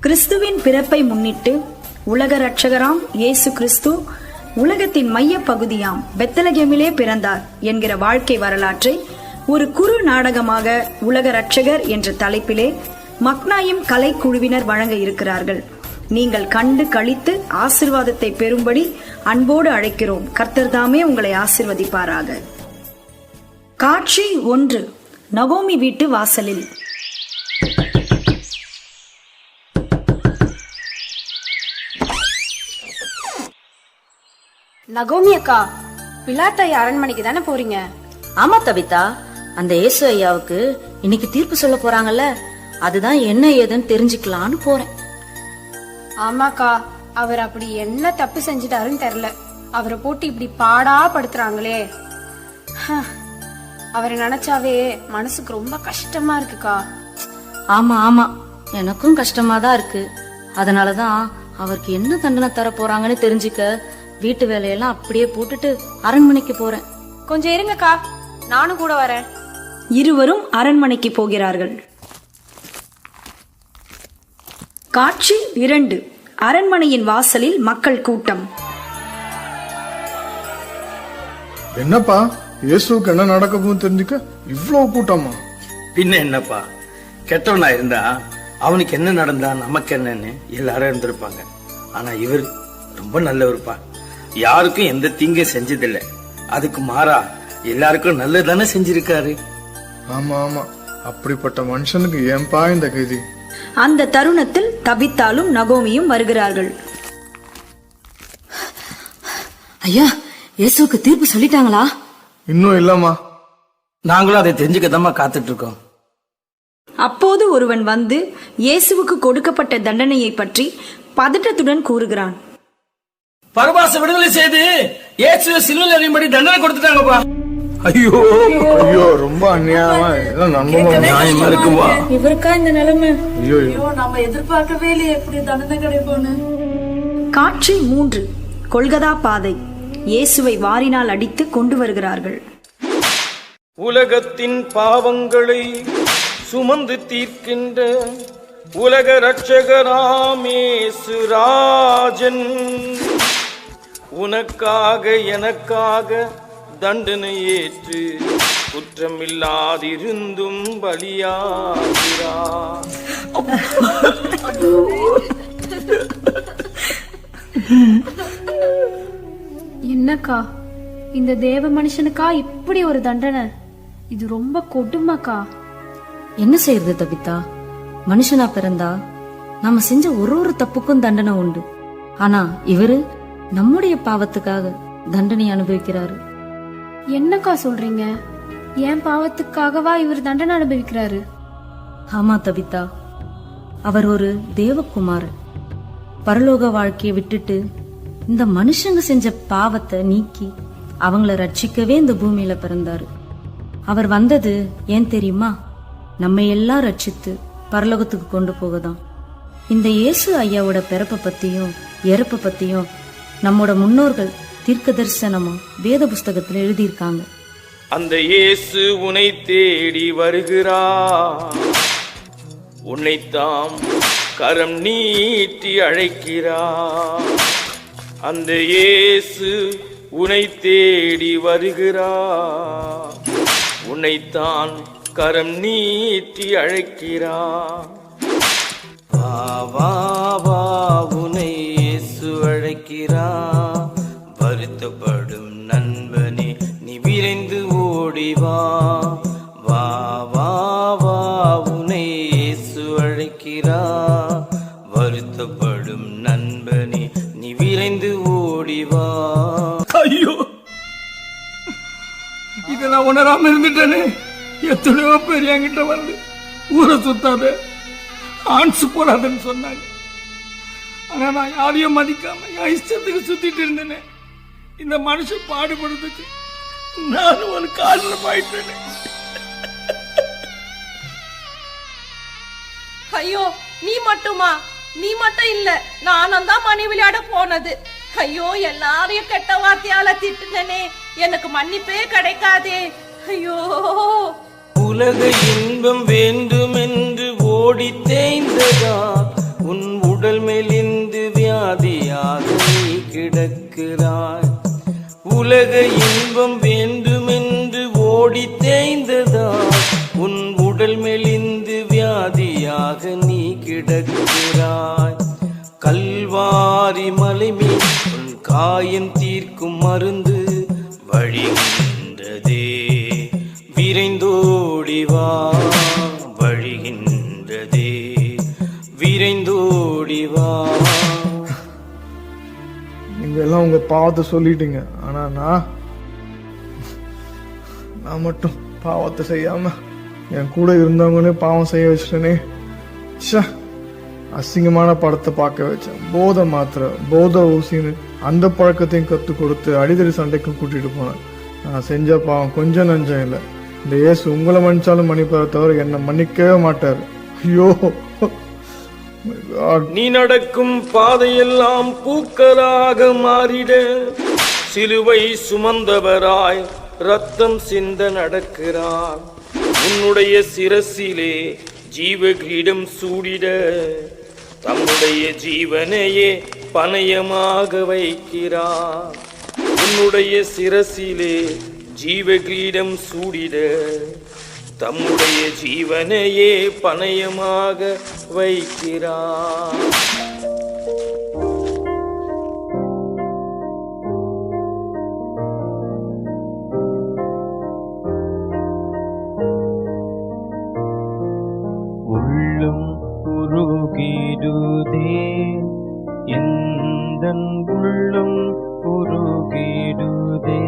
கிறிஸ்துவின் பிறப்பை முன்னிட்டு உலக இரட்சகராம் இயேசு கிறிஸ்து உலகத்தின் மைய பகுதியாம் பெத்லகேமிலே பிறந்தார் என்கிற வாழ்க்கை வரலாற்றை ஒரு குறு நாடகமாக உலக இரட்சகர் என்ற தலைப்பிலே மக்னாயிம் கலைக்குழுவினர் வழங்க இருக்கிறார்கள். நீங்கள் கண்டு களித்து ஆசீர்வாதத்தை பெறும்படி அன்போடு அழைக்கிறோம். கர்த்தர் தாமே உங்களை ஆசீர்வதிப்பாராக. காட்சி 1. நகோமி வீட்டு வாசலில். நகோமி அக்கா, பிலாத்தை அரண்மனைக்கு தானே போறீங்க? ஆமா தபிதா, அந்த இயேசு ஐயாவுக்கு இன்னைக்கு தீர்ப்பு சொல்ல போறாங்கல்ல, அதுதான் என்ன ஏதுன்னு தெரிஞ்சுக்கலான்னு போறேன். ஆமாக்கா, அவர் அப்படி என்ன தப்பு செஞ்சிட்டாருன்னு தெரியல. அவரை போட்டு இப்படி பாடா படுத்துறாங்களே. அவரை நினைச்சாவே மனசுக்கு ரொம்ப கஷ்டமா இருக்குக்கா. ஆமா ஆமா, எனக்கும் கஷ்டமா தான் இருக்கு. அதனாலதான் அவருக்கு என்ன தண்டனை தர போறாங்கன்னு தெரிஞ்சுக்க வீட்டு வேலையெல்லாம் அப்படியே போட்டுட்டு அரண்மனைக்கு போறேன். கொஞ்சம் இருங்கக்கா, நானும் கூட வரேன். இருவரும் அரண்மனைக்கு போகிறார்கள். காட்சி 2. அரண்மனையின் வாசலில் மக்கள் கூட்டம். என்னப்பா, இயேசுக்கு என்ன நடக்க போகுதுன்னு தெரிஞ்சுக்க இவ்வளவு கூட்டமா? பின்ன என்னப்பா, கெட்டவனா இருந்தா அவனுக்கு என்ன நடந்தா நமக்கு என்னன்னு எல்லாரும் இருந்திருப்பாங்க. ஆனா இவர் ரொம்ப நல்லவருப்பா. யாருக்கும் எந்த தீங்கும் செஞ்சதில்லை. அதுக்கு மாறா எல்லாருக்கும் நல்லதானே செஞ்சிருக்காரு. ஆமா ஆமா, அப்படிப்பட்ட மனுஷனுக்கு ஏன்பா இந்த கதி? அந்த தருணத்தில் தபித்தாலும் நகோமியும் வருகிறார்கள். ஐயா, இயேசுக்கு தீர்ப்பு சொல்லிட்டாங்களா? இன்னும் இல்லம்மா. நாங்களும் அதை தெரிஞ்சுக்கதாமா காத்துட்டு இருக்கோம். அப்போது ஒருவன் வந்து இயேசுவுக்கு கொடுக்கப்பட்ட தண்டனையை பற்றி பதட்டத்துடன் கூறுகிறான். பரபாச விடுதலை செய்து இயேசுவை சிலுவையில் அறையும்படி தண்டனை கொடுத்துட்டாங்கப்பா. ஐயோ ஐயோ, ரொம்ப அநியாயமா, எல்லாம் நியாயமா இருக்குவா? இவருக்கா இந்த நிலைமை? ஐயோ, நம்ம எதிர்பார்க்கவே இல்லையே எப்படி தண்டனை கிடைக்கும்னு. காட்சி 3. கொல்கதா பாதை. இயேசுவை வாரினால் அடித்து கொண்டு வருகிறார்கள். உலகத்தின் பாவங்களை சுமந்து தீர்க்கின்ற உலக இரட்சகராமேசு ராஜன் உனக்காக எனக்காக தண்டனை ஏற்று குற்றமில்லாதிருந்தும் பலியாகிறார். என்னக்கா, இந்த தேவ மனுஷனுக்கா இப்படி ஒரு தண்டனை? இது ரொம்ப கொடுமைக்கா. என்ன செய்யறது தபிதா, மனுஷனா பிறந்தா நாம செஞ்ச ஒரு தப்புக்கும் தண்டனை உண்டு. ஆனா இவரு நம்முடைய பாவத்துக்காக தண்டனை அனுபவிக்கிறாரு. என்னக்கா சொல்றீங்க? என் பாவத்துக்காகவா இவர் தண்டனை அனுபவிக்கிறாரு? ஆமா தபிதா, அவர் ஒரு தேவகுமாரன். பரலோக வாழ்க்கையை விட்டுட்டு இந்த மனுஷங்க செஞ்ச பாவத்தை நீக்கி அவங்கள ரட்சிக்கவே இந்த பூமியில பிறந்தாரு. அவர் வந்தது ஏன் தெரியுமா? நம்ம எல்லாம் ரட்சித்து பரலோகத்துக்கு கொண்டு போகதான். இந்த இயேசு ஐயாவோட பிறப்பை பத்தியும் இறப்பை பத்தியும் நம்மோட முன்னோர்கள் தீர்க்க தரிசனமா வேத புஸ்தகத்துல எழுதியிருக்காங்க. அந்த இயேசு உன்னை தேடி வருகிறார், உன்னைத்தாம் கரம் நீட்டி அழைக்கிறார். அந்த இயேசு உன்னை தேடி வருகிறார், உன்னைத்தான் கரம் நீட்டி அழைக்கிறார். வா வா வா, உன்னை இயேசு அழைக்கிறார். வருத்தப்படும் நண்பனே, நீ விரைந்து ஓடிவா. வா வா வா, உன்னை இயேசு அழைக்கிறார். வருத்தப்படும் நண்பனே, நீ விரைந்து ஓடிவா. ஐயோ, இத நான் உணராம இருந்துட்டேனே. எத்தனையோ பேர் என்கிட்ட வந்து ஊரை சுத்தாத, ஆன்சு போறாதுன்னு சொன்னாங்க. ஆனா நான் யாரையும் மதிக்காம என் இஷ்டத்துக்கு சுத்திட்டு இருந்தேனே. இந்த மனுஷன் பாடுபடுறதுக்கு நானும் ஒரு காரணம் ஆயிட்டேனே. ஐயோ, நீ மட்டுமா? நீ மட்டும் இல்ல, நானும் தான் மணி விளையாட போனது. ஐயோ, எல்லாரையும் கெட்ட வார்த்தையால திட்டுனே, எனக்கு மன்னிப்பே கிடைக்காதே. ஐயோ, உலக இன்பம் வேண்டும் என்று ஓடி தேய்ந்ததா உன் கிடக்கிறாய். உலக இன்பம் வேண்டுமென்று ஓடி தேய்ந்ததால் உன் உடல் மெலிந்து வியாதியாக நீ கிடக்கிறாய். கல்வாரி மலை மேல் உன் காயம் தீர்க்கும் மருந்து வழிகின்றதே, விரைந்தோடிவா. வழிகின்றதே, விரைந்தோடிவா. நீங்க எல்லாம் உங்க பாவத்தை சொல்லிட்டீங்க, ஆனா நான் மட்டும் பாவத்தை செய்யாம என் கூட இருந்தவங்களே பாவம் செய்ய வச்சிட்டேனே. அசிங்கமான படத்தை பார்க்க வச்சேன். போதை மாத்திரை, போதை ஊசின்னு அந்த பழக்கத்தையும் கத்து கொடுத்து அடிதடி சண்டைக்கும் கூட்டிட்டு போனேன். நான் செஞ்ச பாவம் கொஞ்சம் நஞ்சம் இல்லை. இந்த இயேசு உங்களை மன்னிச்சாலும் மன்னிப்பாரை தவிர என்னை மன்னிக்கவே மாட்டாரு. ஐயோ, நீ நடக்கும் பாதையெல்லாம் பூக்களாக மாறிட, சிலுவை சுமந்தவராய் ரத்தம் சிந்த நடக்கிறார். உன்னுடைய சிரசிலே ஜீவ கிரீடம் சூடிட, தம்முடைய ஜீவனையே பணயமாக வைக்கிறார். உன்னுடைய சிரசிலே ஜீவ கிரீடம் சூடிட, தம்முடைய ஜீவனையே பணயமாக வைக்கிறார். உள்ளம் உருகிடுதே, எந்தன் உள்ளம் உருகிடுதே.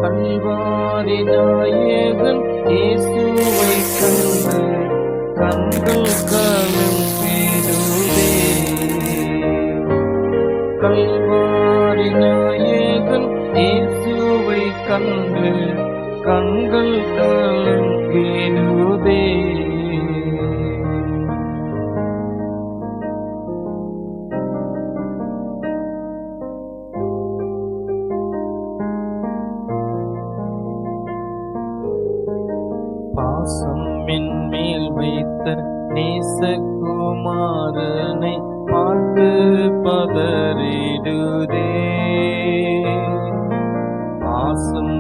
கல்வாரி நாயகன் இயேசுவை கண்டு கண்கள் கலங்கிடுதே. கல்வாரி நாயகன் இயேசுவை கண்டு கண்கள் கலங்கிடுதே. பாசம் மேல் வைத்த நேசகுமாரனை பார்த்து பதறிடுதே. பாசம்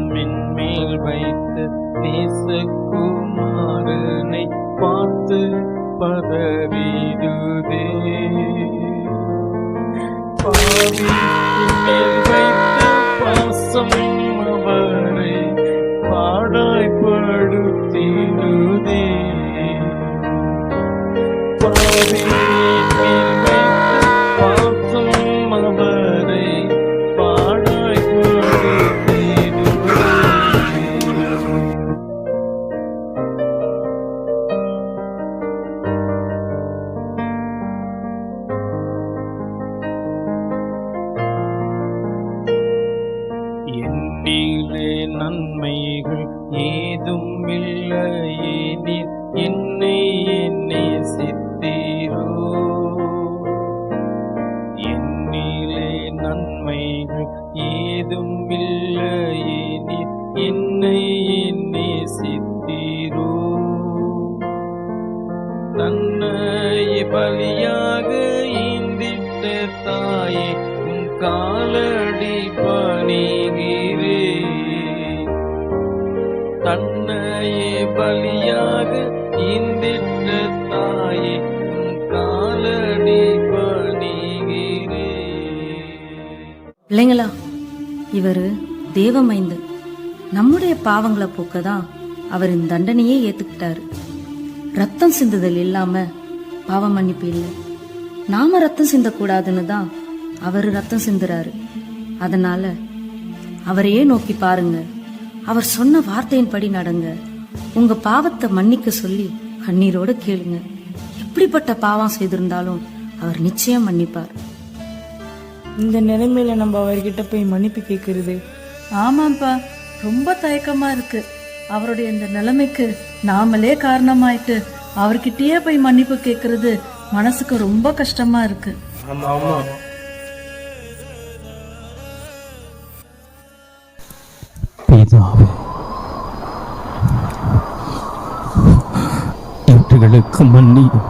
மேல் வைத்த நேசகுமாரனை பார்த்து பதறிடுதே. பாவி மேல் வைத்த பாசம் அவரை பாடாய்படுத்திடுதே. பாவி மேல் வைத்த பாசம் அவரை பாடாய்படுத்திடுதே. என்னிலே நன்மைகள் ஏதும் இல்லையே, நீர் என்னை நேசித்தீரோ. என்னிலே நன்மைகள் ஏதும் இல்லையே, நீர் என்னை நேசித்தீரோ. தன்னையே பலியாக ஈந்திட்ட தாயே, உன் காலடி பணிகிறே. தன்னையே பலியாக ஈந்திட்ட தாயே, உன் காலடி பணிகிறே. பிள்ளைங்களா, இவரு தேவமைந்தன். நம்முடைய பாவங்களை போக்கதான் அவர் இந்த தண்டனையே ஏத்துக்கிட்டாரு. ரத்தம் சிந்துதல் இல்லாம பாவ மன்னிப்பு இல்லை. நாம ரத்தம் சிந்தக்கூடாதுன்னு தான் அவரு ரத்தம் சிந்துறாரு. அதனால அவரையே நோக்கி பாருங்க, அவர் சொன்ன வார்த்தையின்படி நடங்க. உங்க பாவத்தை மன்னிக்க சொல்லி கண்ணீரோட கேளுங்க. எப்படிப்பட்ட பாவம் செய்திருந்தாலும் அவர் நிச்சயம் மன்னிப்பார். இந்த நிலைமையில நம்ம அவர்கிட்ட போய் மன்னிப்பு கேட்கறது? ஆமாப்பா, ரொம்ப தயக்கமா இருக்கு. அவருடைய இந்த நிலைமைக்கு நாமளே காரணமாயிட்டு அவர்கிட்டயே போய் மன்னிப்பு கேட்கறது மனசுக்கு ரொம்ப கஷ்டமா இருக்கு. பிதாவே, இவர்களுக்கு மன்னியும்.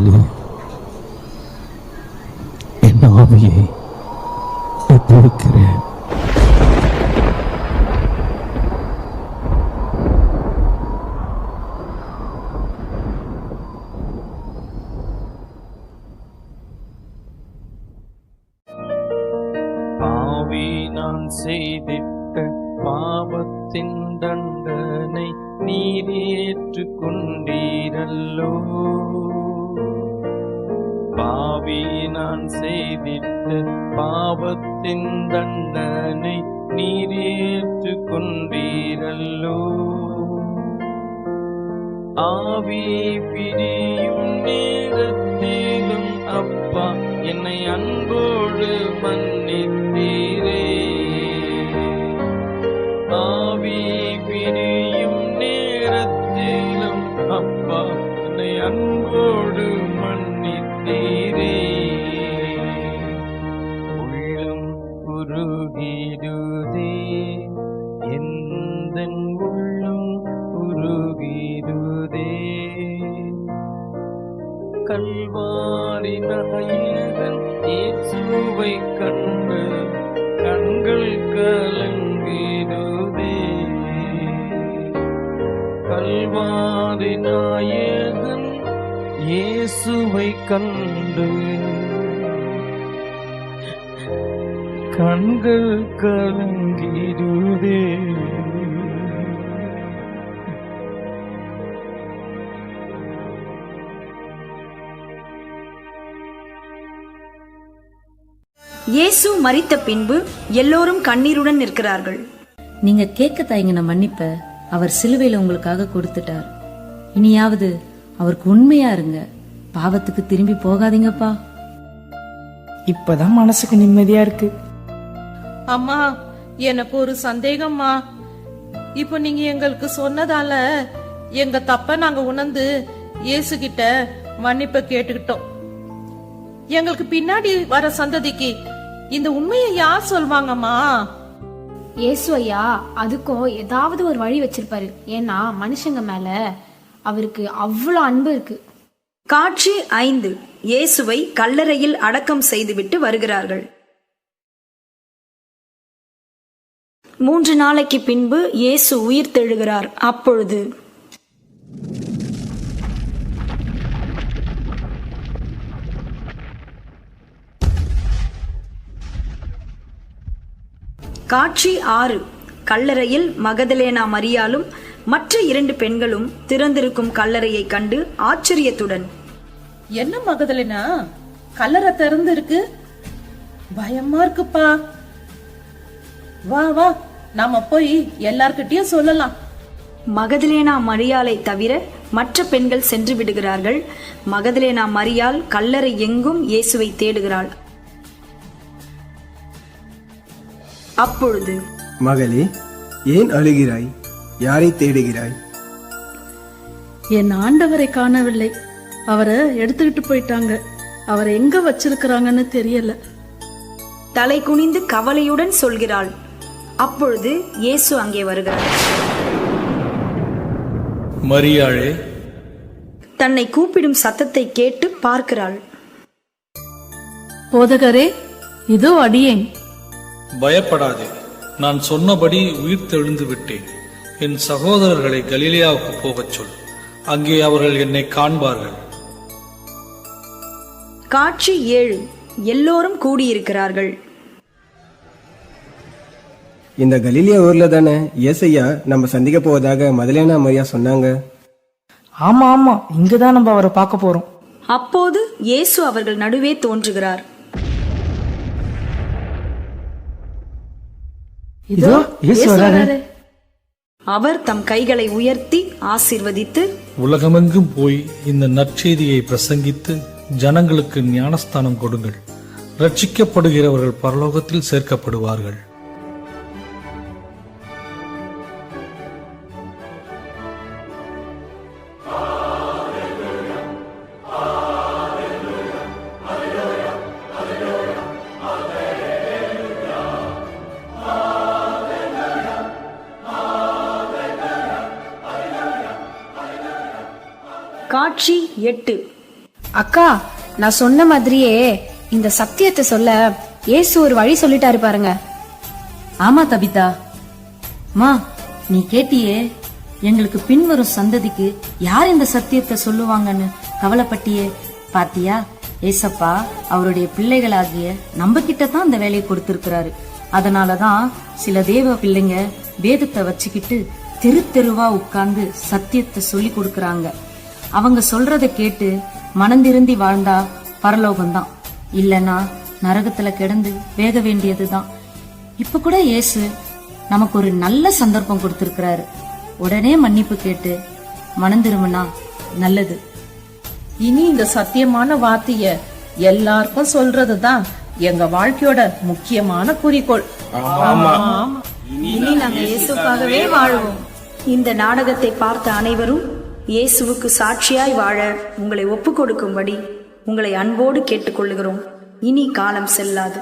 சொல்லி என் ஆவியை ஒப்புவிக்கிறேன். பாவி நான் செய்திட்ட பாவத்தின் தண்டனை நீர் ஏற்றுக்கொண்டீரல்லோ. பாவி நான் செய்திட்ட பாவத்தின் தண்டனை நீர் ஏற்றுக்கொண்டீரல்லோ. ஆவி பிரியும் நேரத்திலும் அப்பா என்னை அன்போடு மன்னித்தீரே. ஆவி பிரியும் நேரத்திலும் அப்பா என்னை அன்போடு மன்னித்தீரே. உள்ளம் உருகிடுதே, எந்தன் உள்ளம் உருகிடுதே. கல்வாரி நாயகன் இயேசுவை கண்டு கண்கள் கலங்கிடுதே. கல்வாரி நாயகன் இயேசுவை கண்டு கண்கள் கலங்கிடுதே. இயேசு மரித்த பின்பு எல்லோரும் கண்ணீருடன் நிற்கிறார்கள். நீங்க கேட்க தயங்கின மன்னிப்ப அவர் சிலுவையில உங்களுக்காக கொடுத்துட்டார். இனியாவது அவருக்கு உண்மையா இருங்க, பாவத்துக்கு திரும்பி போகாதீங்கப்பா. இப்பதான் மனசுக்கு நிம்மதியா இருக்கு. அம்மா, எனக்கு ஒரு சந்தேகம்மா. இப்போ நீங்க எங்களுக்கு சொன்னதால எங்க தப்ப நாங்க உணர்ந்து இயேசு கிட்ட மன்னிப்பை கேட்டுக்கிட்டோம். எங்களுக்கு பின்னாடி வர சந்ததிக்கு இந்த உண்மையை யார் சொல்வாங்கம்மா? இயேசு ஐயா அதுக்கும் ஏதாவது ஒரு வழி வச்சிருப்பாரு. ஏன்னா மனுஷங்க மேல அவருக்கு அவ்வளவு அன்பு இருக்கு. காட்சி 5. இயேசுவை கல்லறையில் அடக்கம் செய்துவிட்டு வருகிறார்கள். 3 நாளைக்கு பின்பு இயேசு உயிர்த்தெழுகிறார். அப்பொழுது காட்சி 6. கல்லறையில் மகதலேனா மரியாளும் மற்ற 2 பெண்களும் திறந்திருக்கும் கல்லறையை கண்டு ஆச்சரியத்துடன், என்ன மகதலேனா, கல்லறை திறந்து இருக்கு, பயமா இருக்குப்பா. வா வா, நாம போய் எல்லார்கிட்டயும் சொல்லலாம். மகதலேனா மரியாளை தவிர மற்ற பெண்கள் சென்று விடுகிறார்கள். மகதலேனா மரியாள் கல்லறை எங்கும் இயேசுவை தேடுகிறாள். அப்பொழுது, மகளே, ஏன் அழுகிறாய்? யாரை தேடுகிறாய்? என் ஆண்டவரை காணவில்லை, அவரை எடுத்துக்கிட்டு போயிட்டாங்க. அவரை எங்க வச்சிருக்கிறாங்கன்னு தெரியல. தலை குனிந்து கவலையுடன் சொல்கிறாள். அப்பொழுது இயேசு அங்கே வருகிறார். மரியாளே, தன்னை கூப்பிடும் சத்தத்தை கேட்டு பார்க்கிறாள். போதகரே, இதோ அடியேன். பயப்படாதே, நான் சொன்னபடி உயிர் தெழுந்து விட்டேன். என் சகோதரர்களை கலிலேயாவுக்கு போகச் சொல், அங்கே அவர்கள் என்னை காண்பார்கள். காட்சி 7. எல்லோரும் கூடியிருக்கிறார்கள். இந்த கலிலியா ஊர்ல தானே ஏசையா நம்ம சந்திக்க போவதாக மதலேனா மரியா சொன்னாங்க. ஆமா ஆமா, இங்கதான் நம்ம அவரை பார்க்க போறோம். அப்போது இயேசு அவர்கள் நடுவே தோன்றுகிறார். இதோ இயேசு வராரு. அவர் தம் கைகளை உயர்த்தி ஆசீர்வதித்து, உலகமெங்கும் போய் இந்த நற்செய்தியை பிரசங்கித்து ஜனங்களுக்கு ஞானஸ்தானம் கொடுங்கள். ரட்சிக்கப்படுகிறவர்கள் பரலோகத்தில் சேர்க்கப்படுவார்கள். காட்சி 8. அக்கா, நான் சொன்ன மாதிரியே இந்த சத்தியத்தை சொல்ல இயேசு ஒரு வழி சொல்லிட்டாரு பாருங்க. ஆமா தபிதா, மா நீ கேட்டியே, எங்களுக்கு பின்வரும் சந்ததிக்கு யார் இந்த சத்தியத்தை சொல்லுவாங்கன்னு கவலைப்பட்டியே. பாத்தியா, ஏசப்பா அவருடைய பிள்ளைகளாகிய நம்ம கிட்ட தான் இந்த வேலையை கொடுத்திருக்கிறாரு. அதனாலதான் சில தேவ பிள்ளைங்க வேதத்தை வச்சுக்கிட்டு தெரு தெருவா உட்கார்ந்து சத்தியத்தை சொல்லி கொடுக்கறாங்க. அவங்க சொல்றத கேட்டு மனந்திருந்தி வாழ்ந்தா பரலோகம்தான், இல்லனா நரகத்துல கிடந்து வேக வேண்டியதுதான். இப்ப கூட இயேசு நமக்கு ஒரு நல்ல சந்தர்ப்பம் கொடுத்திருக்கிறாரு. உடனே மன்னிப்பு கேட்டு மனந்திரும்பினா நல்லது. இனி இந்த சத்தியமான வார்த்தைய எல்லாருக்கும் சொல்றதுதான் எங்க வாழ்க்கையோட முக்கியமான குறிக்கோள். இனி நாங்க இயேசுக்காகவே வாழ்வோம். இந்த நாடகத்தை பார்த்த அனைவரும் இயேசுவுக்கு சாட்சியாய் வாழ உங்களை ஒப்புக் கொடுக்கும்படி உங்களை அன்போடு கேட்டுக்கொள்கிறோம். இனி காலம் செல்லாது.